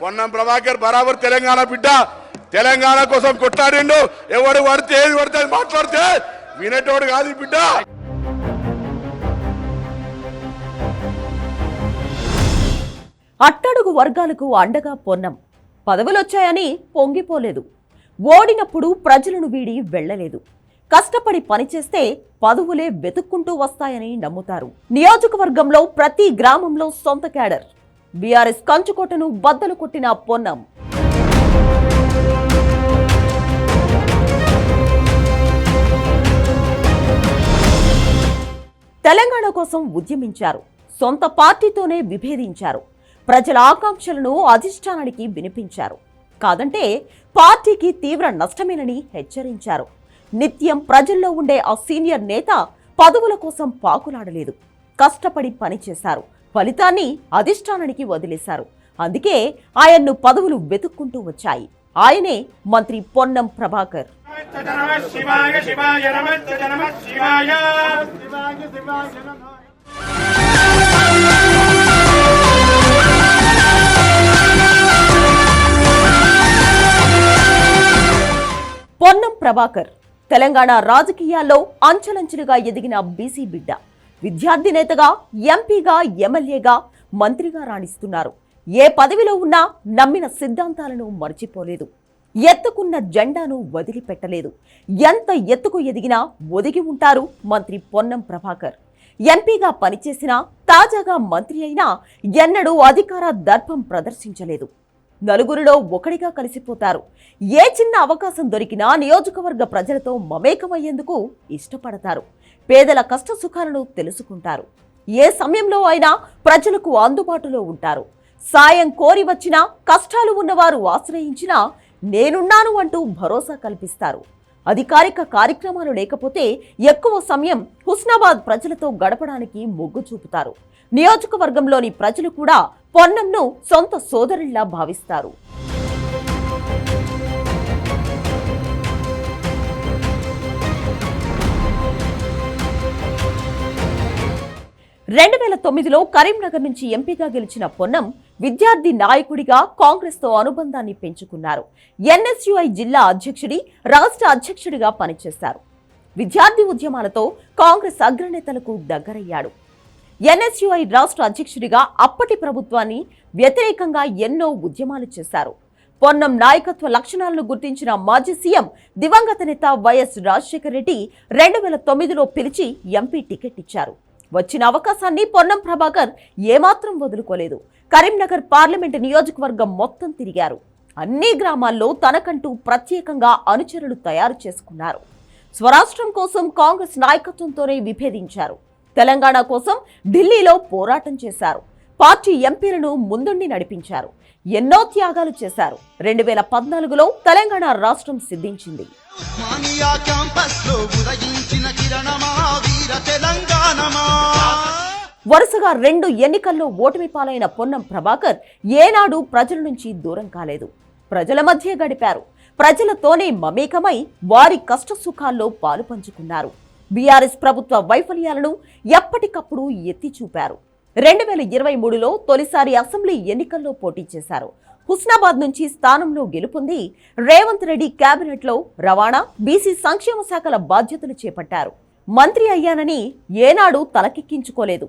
పొన్నం ప్రభాకర్ బరాబర్ తెలంగాణ బిడ్డ, తెలంగాణ కోసం కొట్లాడిండు. ఎవడు పడితే ఏది పడితే మాట్లాడితే వినేటోడు కాదు బిడ్డ. అట్టడుగు వర్గాలకు అండగా పొన్నం. పదవులొచ్చాయని పొంగిపోలేదు. ఓడినప్పుడు ప్రజలను వీడి వెళ్లలేదు. కష్టపడి పనిచేస్తే పదవులే వెతుక్కుంటూ వస్తాయని నమ్ముతారు. నియోజకవర్గంలో ప్రతి గ్రామంలో సొంత క్యాడర్. బీఆర్ఎస్ కంచుకోటను బద్దలు కొట్టిన పొన్నం. తెలంగాణ కోసం ఉద్యమించారు. సొంత పార్టీతోనే విభేదించారు. ప్రజల ఆకాంక్షలను అధిష్టానానికి వినిపించారు. కాదంటే పార్టీకి తీవ్ర నష్టమేనని హెచ్చరించారు. నిత్యం ప్రజల్లో ఉండే ఆ సీనియర్ నేత పదవుల కోసం పాకులాడలేదు. కష్టపడి పనిచేశారు. ఫలితాన్ని అధిష్టానానికి వదిలేశారు. అందుకే ఆయన్ను పదవులు వెతుక్కుంటూ వచ్చాయి. ఆయనే మంత్రి పొన్నం ప్రభాకర్. పొన్నం ప్రభాకర్ తెలంగాణ రాజకీయాల్లో అంచెలంచెలుగా ఎదిగిన బీసీ బిడ్డ. విద్యార్థి నేతగా, ఎంపీగా, ఎమ్మెల్యేగా, మంత్రిగా రాణిస్తున్నారు. ఏ పదవిలో ఉన్నా నమ్మిన సిద్ధాంతాలను మర్చిపోలేదు. ఎత్తుకున్న జెండాను వదిలిపెట్టలేదు. ఎంత ఎత్తుకు ఎదిగినా ఒదిగి ఉంటారు మంత్రి పొన్నం ప్రభాకర్. ఎంపీగా పనిచేసినా, తాజాగా మంత్రి అయినా ఎన్నడూ అధికార దర్పం ప్రదర్శించలేదు. నలుగురిలో ఒకడిగా కలిసిపోతారు. ఏ చిన్న అవకాశం దొరికినా నియోజకవర్గ ప్రజలతో మమేకమయ్యేందుకు ఇష్టపడతారు. పేదల కష్ట సుఖాలను తెలుసుకుంటారు. ఏ సమయంలో అయినా ప్రజలకు అందుబాటులో ఉంటారు. సాయం కోరి వచ్చినా, కష్టాలు ఉన్నవారు ఆశ్రయించినా నేనున్నాను అంటూ భరోసా కల్పిస్తారు. అధికారిక కార్యక్రమాలు లేకపోతే ఎక్కువ సమయం హుస్నాబాద్ ప్రజలతో గడపడానికి మొగ్గు చూపుతారు. నియోజకవర్గంలోని ప్రజలు కూడా పొన్నంను సొంత సోదరుల్లా భావిస్తారు. 2009లో కరీంనగర్ నుంచి ఎంపీగా గెలిచిన పొన్నం విద్యార్థి నాయకుడిగా కాంగ్రెస్తో అనుబంధాన్ని పెంచుకున్నారు. ఎన్ఎస్యుఐ జిల్లా అధ్యక్షుడి, రాష్ట్ర అధ్యక్షుడిగా పనిచేశారు. విద్యార్థి ఉద్యమాలతో కాంగ్రెస్ అగ్రనేతలకు దగ్గరయ్యాడు. ఎన్ఎస్యుఐ రాష్ట్ర అధ్యక్షుడిగా అప్పటి ప్రభుత్వాన్ని వ్యతిరేకంగా ఎన్నో ఉద్యమాలు చేశారు. పొన్నం నాయకత్వ లక్షణాలను గుర్తించిన మాజీ సీఎం దివంగత నేత వైఎస్ రాజశేఖర రెడ్డి 2009లో పిలిచి ఎంపీ టికెట్ ఇచ్చారు. వచ్చిన అవకాశాన్ని పొన్నం ప్రభాకర్ ఏమాత్రం వదులుకోలేదు. కరీంనగర్ పార్లమెంటు నియోజకవర్గం మొత్తం తిరిగారు. అన్ని గ్రామాల్లో తనకంటూ ప్రత్యేకంగా అనుచరులు తయారు చేసుకున్నారు. స్వరాష్ట్రం కోసం కాంగ్రెస్ నాయకత్వంతోనే విభేదించారు. తెలంగాణ కోసం ఢిల్లీలో పోరాటం చేశారు. పార్టీ ఎంపీలను ముందుండి నడిపించారు. ఎన్నో త్యాగాలు చేశారు. 2014లో తెలంగాణ రాష్ట్రం సిద్ధించింది. వరుసగా 2 ఎన్నికల్లో ఓటమి పాలైన పొన్నం ప్రభాకర్ ఏనాడు ప్రజల నుంచి దూరం కాలేదు. ప్రజల మధ్య గడిపారు. ప్రజలతోనే మమేకమై వారి కష్ట సుఖాల్లో పాలు పంచుకున్నారు. బీఆర్ఎస్ ప్రభుత్వ వైఫల్యాలను ఎప్పటికప్పుడు ఎత్తి చూపారు. 2023లో తొలిసారి అసెంబ్లీ ఎన్నికల్లో పోటీ చేశారు. హుస్నాబాద్ నుంచి స్థానంలో గెలుపొంది రేవంత్ రెడ్డి కేబినెట్లో రవాణా, బీసీ సంక్షేమ శాఖల బాధ్యతలు చేపట్టారు. మంత్రి అయ్యానని ఏనాడు తలకెక్కించుకోలేదు.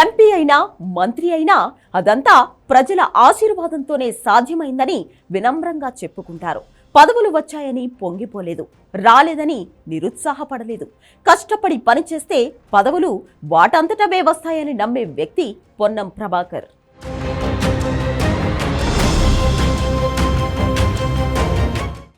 ఎంపీ అయినా, మంత్రి అయినా అదంతా ప్రజల ఆశీర్వాదంతోనే సాధ్యమైందని వినమ్రంగా చెప్పుకుంటారు. పదవులు వచ్చాయని పొంగిపోలేదు. రాలేదని నిరుత్సాహపడలేదు. కష్టపడి పనిచేస్తే పదవులు వాటంతటవే వస్తాయని నమ్మే వ్యక్తి పొన్నం ప్రభాకర్.